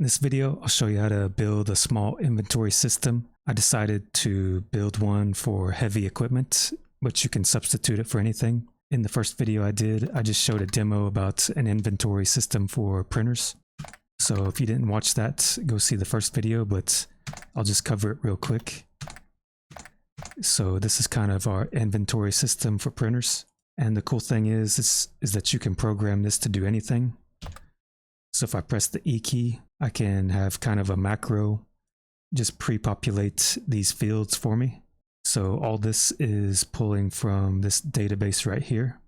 In this video, I'll show you how to build a small inventory system. I decided to build one for heavy equipment, but you can substitute it for anything. In the first video I did, I just showed a demo about an inventory system for printers. So if you didn't watch that, go see the first video, but I'll just cover it real quick. So this is kind of our inventory system for printers. And the cool thing is that you can program this to do anything. So if I press the E key, I can have kind of a macro just pre-populate these fields for me. So all this is pulling from this database right here.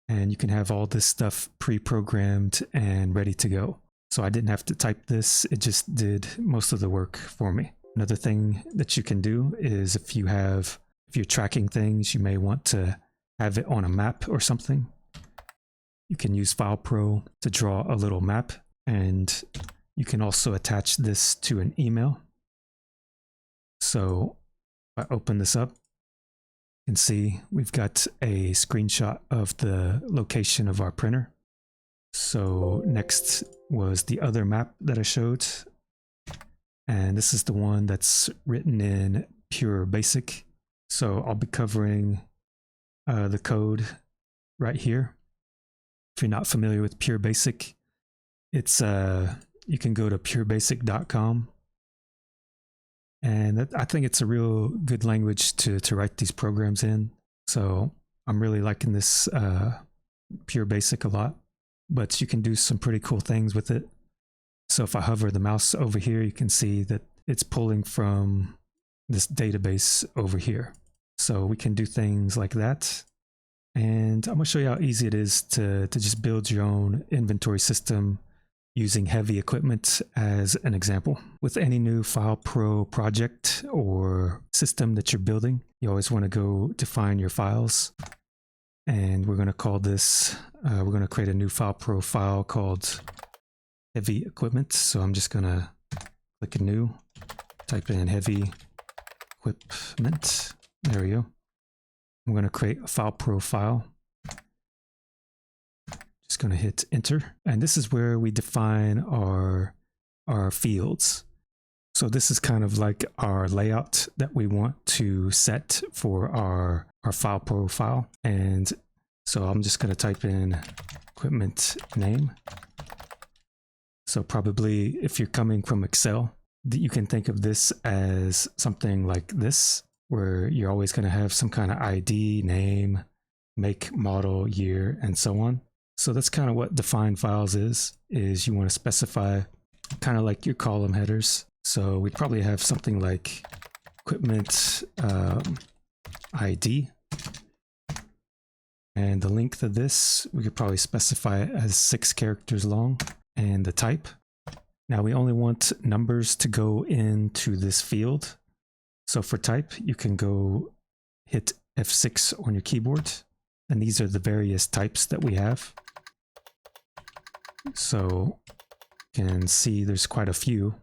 And you can have all this stuff pre-programmed and ready to go. So I didn't have to type this, it just did most of the work for me. Another thing that you can do is if you're tracking things, you may want to have it on a map or something. You can use FilePro to draw a little map, and you can also attach this to an email. So if I open this up, you can see we've got a screenshot of the location of our printer. So next was the other map that I showed. And this is the one that's written in PureBasic. So I'll be covering the code right here. If you're not familiar with PureBasic, it's you can go to purebasic.com, and I think it's a real good language to write these programs in. So I'm really liking this PureBasic a lot, but you can do some pretty cool things with it. So if I hover the mouse over here, you can see that it's pulling from this database over here. So we can do things like that. And I'm going to show you how easy it is to just build your own inventory system using heavy equipment as an example. With any new FilePro project or system that you're building, you always want to go define your files. And we're going to call this, we're going to create a new FilePro file called heavy equipment. So I'm just going to click a new, type in heavy equipment. There we go. I'm going to create a FilePro file. Just going to hit enter. And this is where we define our fields. So this is kind of like our layout that we want to set for our FilePro file. And so I'm just going to type in equipment name. So probably if you're coming from Excel, you can think of this as something like this, where you're always going to have some kind of ID, name, make, model, year, and so on. So that's kind of what define files is you want to specify kind of like your column headers. So we probably have something like equipment ID. And the length of this, we could probably specify it as 6 characters long. And the type. Now we only want numbers to go into this field. So for type, you can go hit F6 on your keyboard, and these are the various types that we have. So you can see there's quite a few,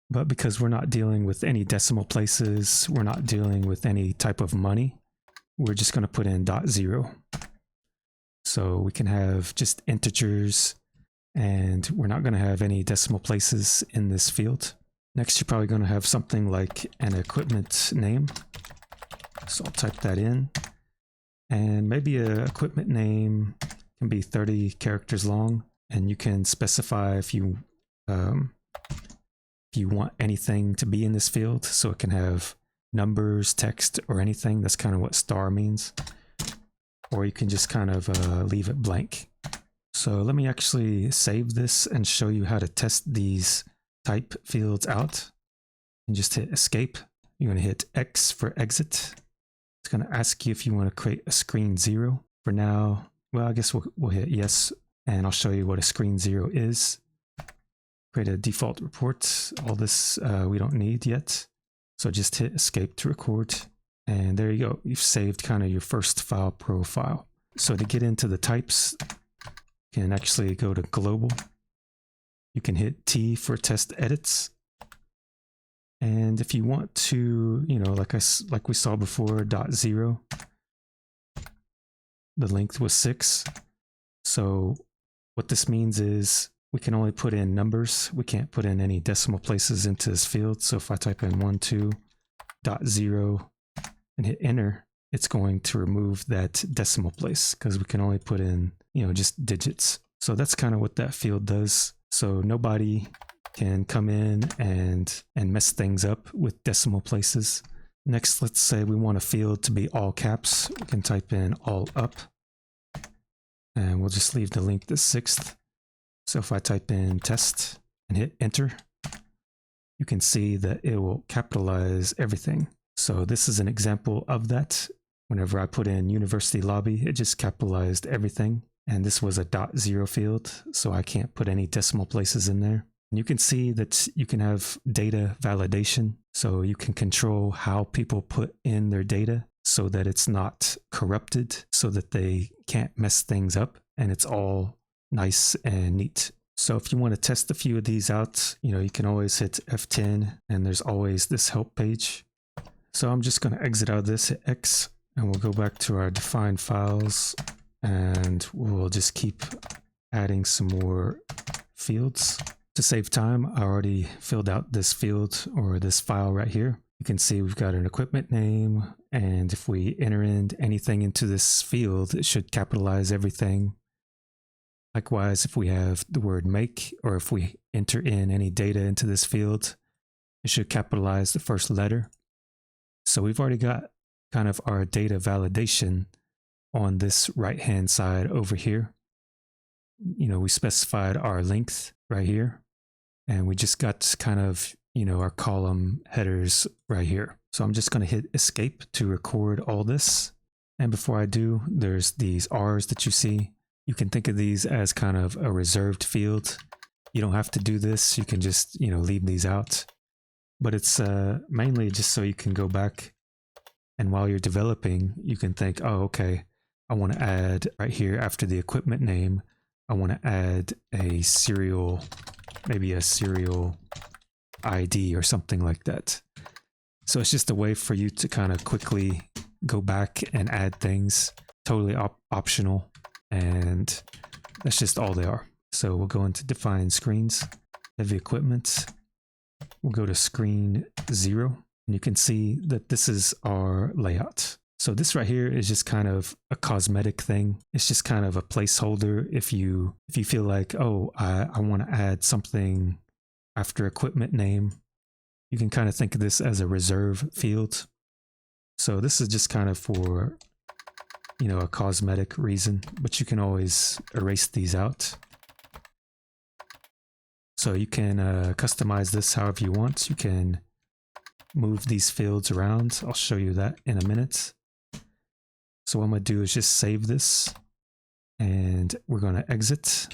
but because we're not dealing with any decimal places, we're not dealing with any type of money, we're just going to put in .0. So we can have just integers, and we're not going to have any decimal places in this field. Next, you're probably going to have something like an equipment name. So I'll type that in. And maybe an equipment name can be 30 characters long. And you can specify if you want anything to be in this field. So it can have numbers, text, or anything. That's kind of what star means. Or you can just kind of leave it blank. So let me actually save this and show you how to test these type fields out. And just hit escape. You're going to hit X for exit. It's going to ask you if you want to create a screen 0. For now, well, I guess we'll hit yes, and I'll show you what a screen 0 is. Create a default report. All this we don't need yet. So just hit escape to record. And there you go. You've saved kind of your first FilePro file. So to get into the types, you can actually go to global. You can hit T for test edits. And if you want to, you know, like we saw before, .0, the length was 6. So what this means is we can only put in numbers. We can't put in any decimal places into this field. So if I type in 12.0 and hit enter, it's going to remove that decimal place because we can only put in, just digits. So that's kind of what that field does. So nobody can come in and mess things up with decimal places. Next, let's say we want a field to be all caps. We can type in all up, and we'll just leave the link the 6th. So if I type in test and hit enter, you can see that it will capitalize everything. So this is an example of that. Whenever I put in university lobby, it just capitalized everything. And this was a .0 field, so I can't put any decimal places in there. And you can see that you can have data validation. So you can control how people put in their data so that it's not corrupted, so that they can't mess things up, and it's all nice and neat. So if you want to test a few of these out, you can always hit F10, and there's always this help page. So I'm just going to exit out of this, hit X, and we'll go back to our defined files, and we'll just keep adding some more fields. To save time, I already filled out this field or this file right here. You can see we've got an equipment name, and if we enter in anything into this field, it should capitalize everything. Likewise, if we have the word make, or if we enter in any data into this field, it should capitalize the first letter. So we've already got kind of our data validation on this right-hand side over here. We specified our length right here, and we just got kind of, our column headers right here. So I'm just going to hit escape to record all this. And before I do, there's these R's that you see. You can think of these as kind of a reserved field. You don't have to do this. You can just, leave these out. But it's mainly just so you can go back, and while you're developing, you can think, oh, okay, I want to add right here after the equipment name, I want to add a serial, maybe a serial ID or something like that. So it's just a way for you to kind of quickly go back and add things, totally optional. And that's just all they are. So we'll go into define screens, heavy equipment. We'll go to screen 0, and you can see that this is our layout. So this right here is just kind of a cosmetic thing. It's just kind of a placeholder. If you feel like, oh, I want to add something after equipment name, you can kind of think of this as a reserve field. So this is just kind of for, a cosmetic reason, but you can always erase these out. So you can customize this however you want. You can move these fields around. I'll show you that in a minute. So what I'm going to do is just save this, and we're going to exit.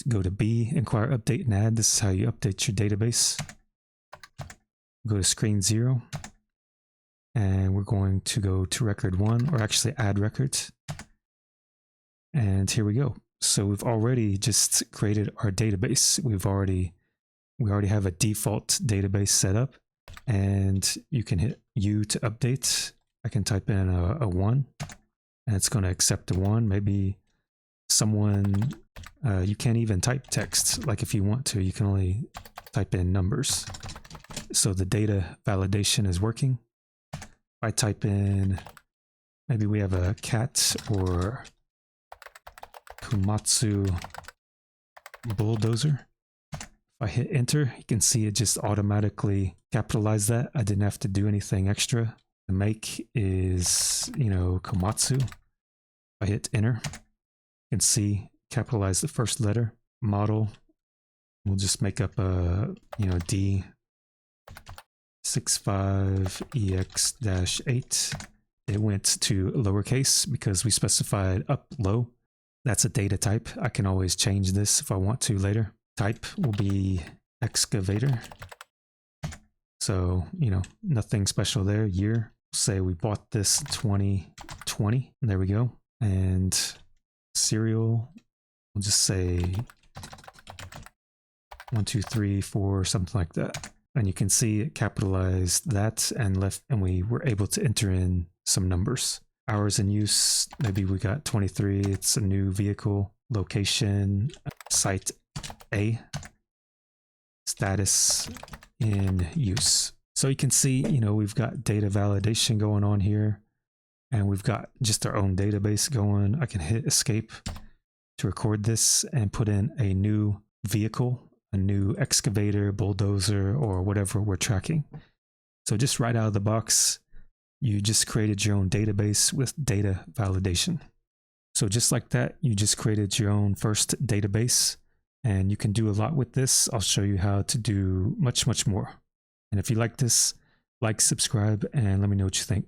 Go to B, inquire, update, and add. This is how you update your database. Go to screen 0, and we're going to go to record 1, or actually add records. And here we go. So we've already just created our database. We already have a default database set up, and you can hit U to update. I can type in a 1, and it's going to accept a 1. Maybe someone, you can't even type text. Like if you want to, you can only type in numbers. So the data validation is working. If I type in, maybe we have a cat or Komatsu bulldozer. If I hit enter, you can see it just automatically capitalized that. I didn't have to do anything extra. The make is, Komatsu. If I hit enter, you can see capitalize the first letter. Model, we'll just make up a, D65EX-8. It went to lowercase because we specified up low. That's a data type. I can always change this if I want to later. Type will be excavator. So, nothing special there. Year, say we bought this 2020. There we go. And serial, we'll just say 1, 2, 3, 4, something like that. And you can see it capitalized that and left, and we were able to enter in some numbers. Hours in use, maybe we got 23. It's a new vehicle. location, site A, status in use. So you can see, we've got data validation going on here, and we've got just our own database going. I can hit escape to record this and put in a new vehicle, a new excavator, bulldozer, or whatever we're tracking. So just right out of the box, you just created your own database with data validation. So just like that, you just created your own first database, and you can do a lot with this. I'll show you how to do much, much more. And if you like this, like, subscribe, and let me know what you think.